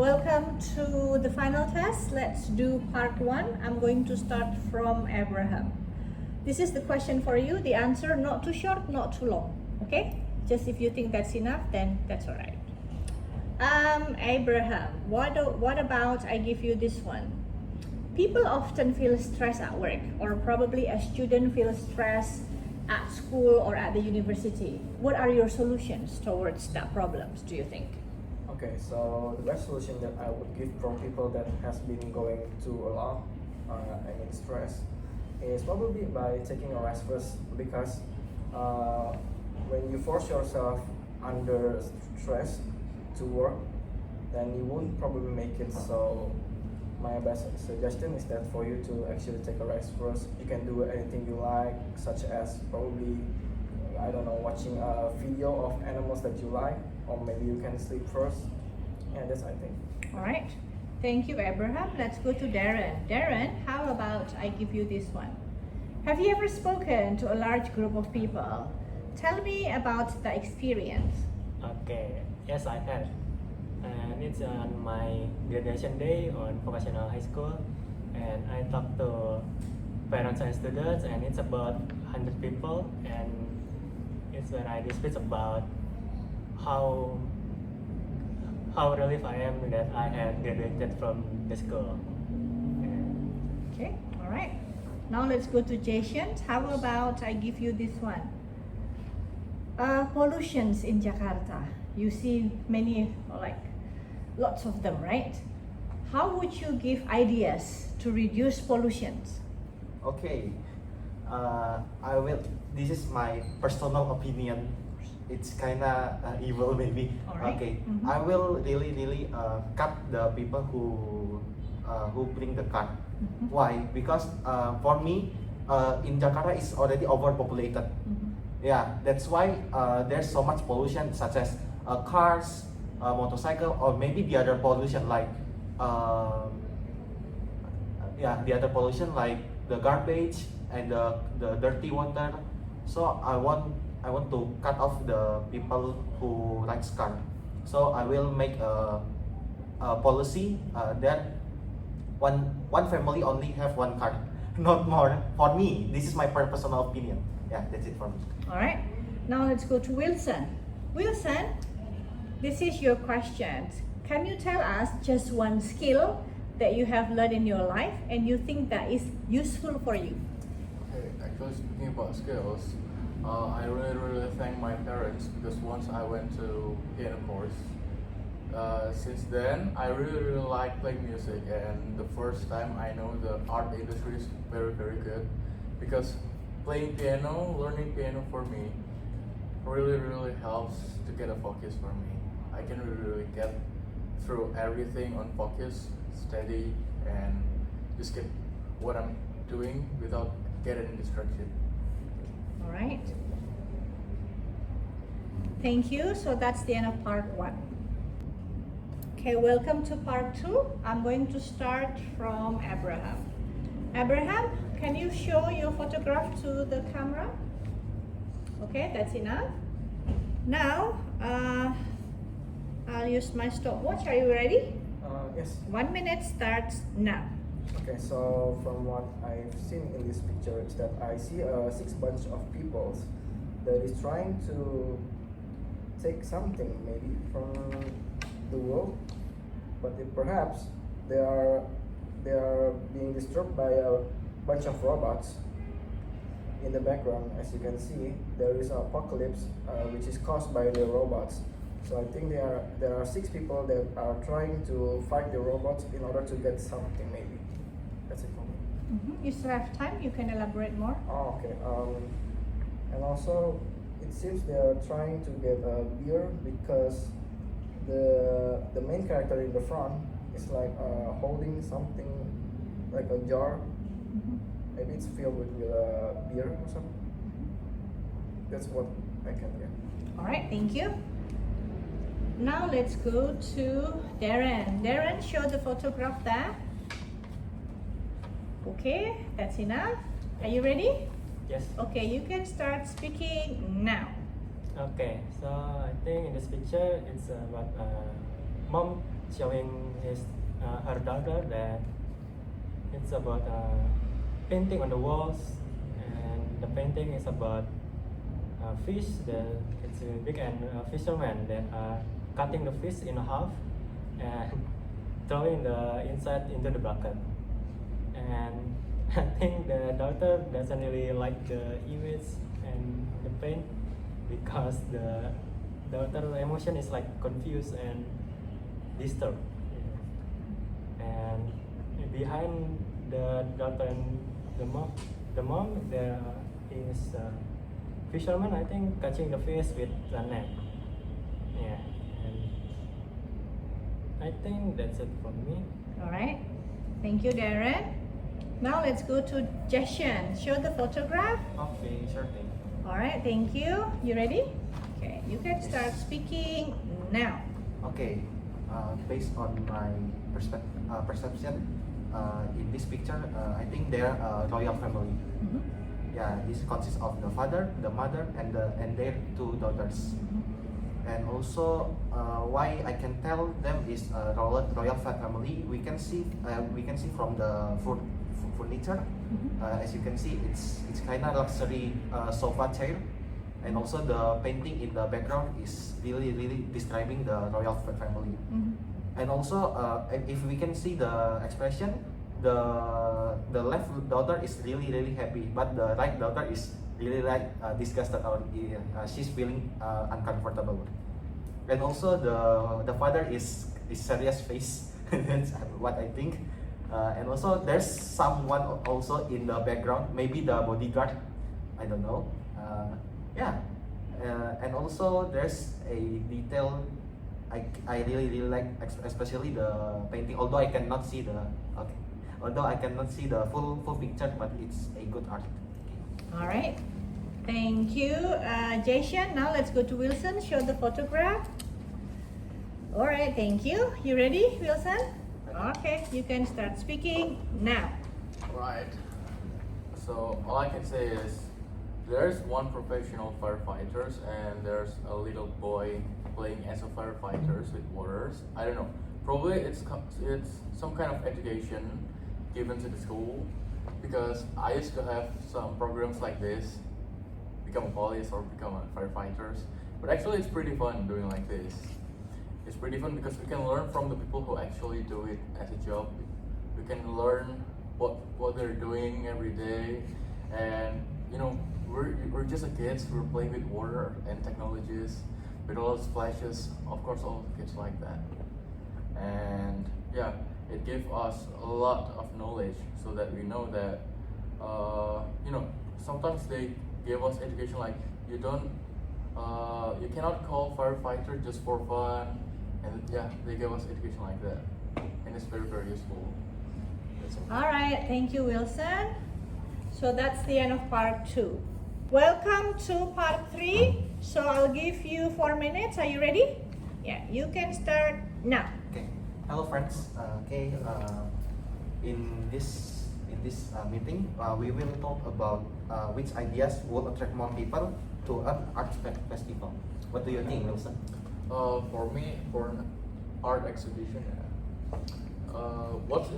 Welcome to the final test. Let's do part 1. I'm going to start from Abraham. This is the question for you. The answer not too short, not too long. Okay? Just if you think that's enough, then that's all right. Abraham, what about I give you this one? People often feel stressed at work, or probably a student feels stressed at school or at the university. What are your solutions towards that problems, do you think? Okay, so the best solution that I would give from people that has been going through a lot, stress, is probably by taking a rest first, because when you force yourself under stress to work, then you won't probably make it. So my best suggestion is that for you to actually take a rest first. You can do anything you like, such as probably, I don't know, watching a video of animals that you like, or maybe you can sleep first. Yeah, that's I think. All right. Thank you, Abraham. Let's go to Darren. Darren, how about I give you this one? Have you ever spoken to a large group of people? Tell me about the experience. Okay, yes, I have. And it's on my graduation day on vocational high school. And I talked to parents and students, and it's about 100 people. And it's when I discuss about how relieved I am that I had graduated from the school. Okay, all right. Now let's go to Jasyen. How about I give you this one? Pollutions in Jakarta. You see many, like lots of them, right? How would you give ideas to reduce pollutions? Okay, I will. This is my personal opinion. It's kinda evil, maybe. Alright. Okay, Mm-hmm. I will really cut the people who bring the car. Mm-hmm. Why? Because for me, in Jakarta is already overpopulated. Mm-hmm. Yeah, that's why there's so much pollution, such as cars, motorcycle, or maybe the other pollution like the other pollution like the garbage and the dirty water. So I want to cut off the people who likes car. So I will make a policy that one family only have one car, not more. For me, this is my personal opinion. Yeah, that's it for me. All right. Now let's go to Wilson. Wilson, this is your question. Can you tell us just one skill that you have learned in your life and you think that is useful for you? Okay, actually speaking about skills, I really thank my parents, because once I went to piano course, since then I really like playing music, and the first time I know the art industry is very good, because playing piano, learning piano for me really helps to get a focus for me. I can really get through everything on focus, steady, and just get what I'm doing without getting distracted. All right. Thank you. So that's the end of part 1. Okay, welcome to part 2. I'm going to start from Abraham. Abraham, can you show your photograph to the camera? Okay, that's enough. Now, I'll use my stopwatch. Are you ready? Yes. 1 minute starts now. Okay, so from what I've seen in this picture is that I see a 6 bunch of people that is trying to take something maybe from the world, but perhaps they are being disturbed by a bunch of robots. In the background, as you can see, there is an apocalypse which is caused by the robots. So I think there are 6 people that are trying to fight the robots in order to get something maybe. That's it for me. You still have time. You can elaborate more. Oh, okay. And also, it seems they are trying to get a beer, because the main character in the front is like holding something like a jar. Maybe it's filled with beer or something. That's what I can get. All right, thank you. Now let's go to Darren. Darren, show the photograph there. Okay, that's enough. Are you ready? Yes. Okay, you can start speaking now. Okay, so I think in this picture it's about mom showing her daughter that it's about painting on the walls, and the painting is about fish. It's a big and fisherman that are cutting the fish in half and throwing the inside into the bucket. And I think the daughter doesn't really like the image and the paint because the daughter emotion is like confused and disturbed. And behind the daughter and the mom there is a fisherman, I think, catching the fish with a net. Yeah, and I think that's it for me. All right. Thank you, Darren. Now let's go to Jasyen. Show the photograph. Okay, sure thing. All right. Thank you. You ready? Okay. You can start speaking now. Okay, based on my perception, in this picture, I think they're a royal family. Mhm. Yeah, this consists of the father, the mother, and their two daughters. And also, why I can tell them is a royal family. We can see from the furniture. As you can see, it's kind of luxury sofa chair, and also the painting in the background is really describing the royal family. And also, if we can see the expression, the left daughter is really happy, but the right daughter is really disgusted, or she's feeling uncomfortable. And also the father is serious face. That's what I think. And also there's someone also in the background, maybe the bodyguard, I don't know. Yeah, and also there's a detail I really like, especially the painting. Although I cannot see the full picture, but it's a good art. All right. Thank you, Jasyen. Now let's go to Wilson. Show the photograph. All right. Thank you. You ready, Wilson? Okay. You can start speaking now. Right. So all I can say is there's one professional firefighters and there's a little boy playing as a firefighters with waters. I don't know. Probably it's some kind of education given to the school, because I used to have some programs like this, become a police or become a firefighters. But actually it's pretty fun doing like this. It's pretty fun because we can learn from the people who actually do it as a job. We can learn what they're doing every day, and you know, we're just a kids. We're playing with water and technologies, with all those flashes. Of course, all kids like that, and yeah, it gives us a lot of knowledge so that we know that you know, sometimes they give us education like you cannot call firefighter just for fun, and yeah, they give us education like that, and it's very useful. That's all. All right. Thank you, Wilson. So that's the end of part 2. Welcome to part 3. So I'll give you 4 minutes. Are you ready? Yeah, you can start now. Okay. Hello, friends. In this meeting, we will talk about which ideas will attract more people to an art festival. What do you think, Wilson? For me, for an art exhibition, what's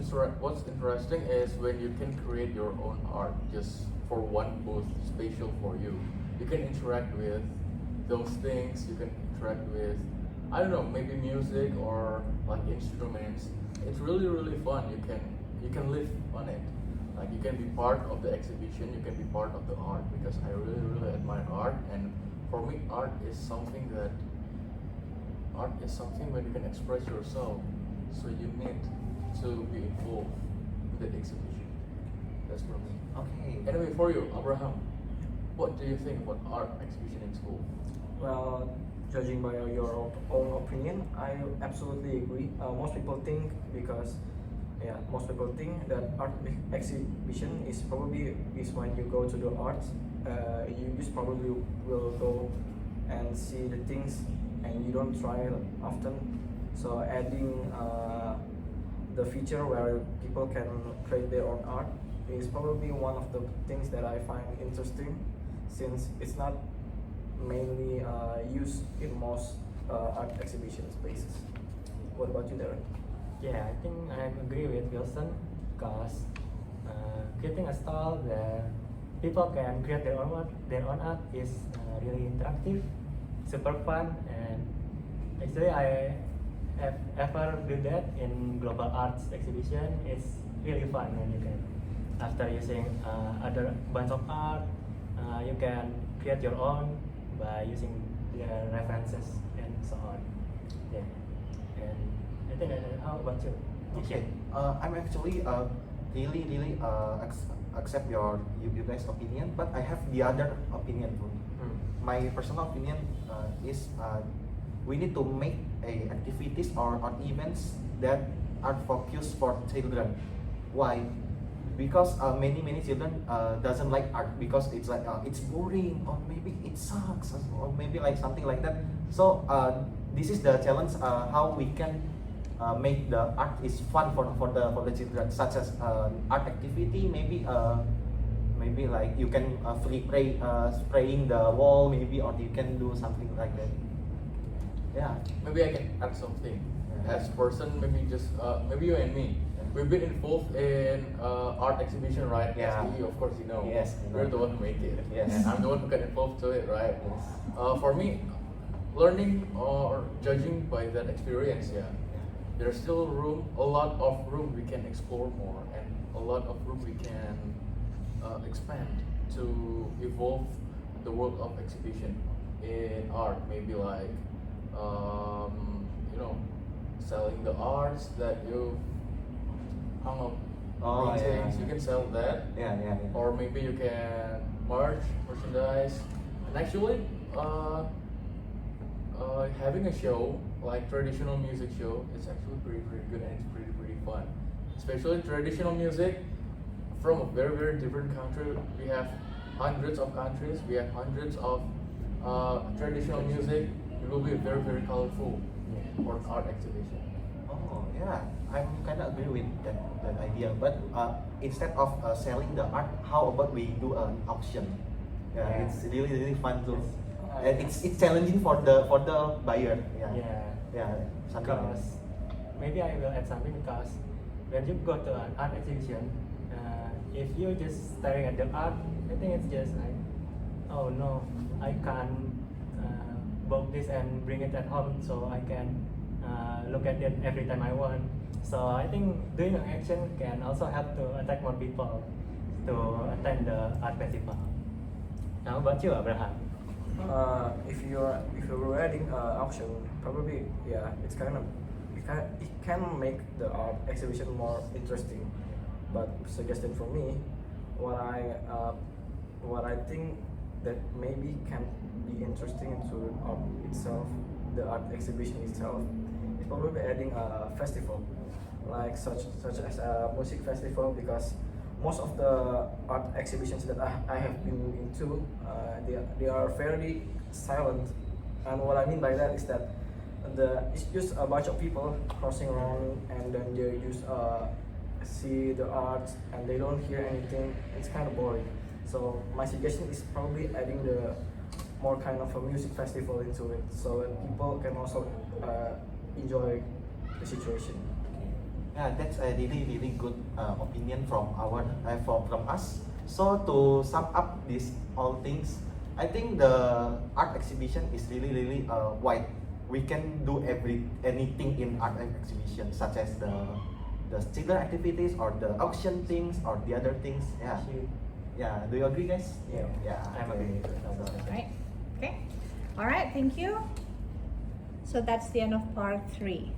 interesting is when you can create your own art just for one booth, spatial for you. You can interact with those things. You can interact with, I don't know, maybe music or like instruments. It's really fun. You can live on it. Like you can be part of the exhibition. You can be part of the art, because I really admire art. And for me, art is something when you can express yourself. So you need to be involved with the exhibition. That's for me. Okay. Anyway, for you, Abraham, what do you think about art exhibition in school? Well, judging by your own opinion, I absolutely agree. Most people think that art exhibition is when you go to the arts. You just probably will go and see the things, and you don't try it often. So adding the feature where people can create their own art is probably one of the things that I find interesting, since it's not mainly used in most art exhibition spaces. What about you, Darren? Yeah, I think I agree with Wilson because creating a stall where people can create their own art is really interactive, super fun, and actually I have ever do that in global arts exhibition. It's really fun when you can, after using other bunch of art, you can create your own by using their references and so on. Yeah, and I think how about you? Okay, I'm actually really accept you guys' opinion, but I have the other opinion too. My personal opinion is we need to make activities or events that are focused for children. Why? Because many children doesn't like art because it's like it's boring or maybe it sucks or maybe like something like that. So this is the challenge how we can make the art is fun for the children, such as art activity, maybe like you can spraying the wall maybe, or you can do something like that. Yeah. Maybe I can add something. As person, maybe just maybe you and me. We've been involved in art exhibition, right? Yeah. SDE, of course, you know. Yes, I know. We're the one who make it. Yes. And I'm the one who got involved to it, right? Yes. For me, learning or judging by that experience, yeah, there's still a lot of room we can explore more, and a lot of room we can expand to evolve the world of exhibition in art. Maybe like, you know, selling the arts that you hung up paintings, you can sell that. Yeah. Or maybe you can merchandise. And actually, having a show like traditional music show is actually pretty good, and it's pretty fun. Especially traditional music from a very different country. We have hundreds of countries. We have hundreds of traditional music. It will be very colorful for an art exhibition. Oh yeah, I'm kind of agree with that idea. But instead of selling the art, how about we do an auction? Yeah, Yeah. it's really fun too. And it's challenging for the buyer. Yeah, something like that. Because maybe I will add something, because when you go to an art exhibition, if you just staring at the art, I think it's just like, oh no, I can't book this and bring it at home, so I can look at it every time I want. So I think doing an action can also help to attract more people to attend the art festival. How about you, Abraham? If you're wedding auction, probably it can make the art exhibition more interesting. But suggested for me, what I think that maybe can be interesting into art itself, the art exhibition itself, is probably adding a festival, like such as a music festival, because most of the art exhibitions that I have been into, they are fairly silent. And what I mean by that is that it's just a bunch of people crossing around, and then they just see the art and they don't hear anything. It's kind of boring. So my suggestion is probably adding the more kind of a music festival into it, so that people can also enjoy the situation. Yeah, that's a really good opinion from from us. So to sum up these all things, I think the art exhibition is really wide. We can do anything in art exhibition, such as the children activities or the auction things or the other things. Yeah. Do you agree, guys? Yeah. I'm agree. Right? Okay. All right. Thank you. So that's the end of part 3.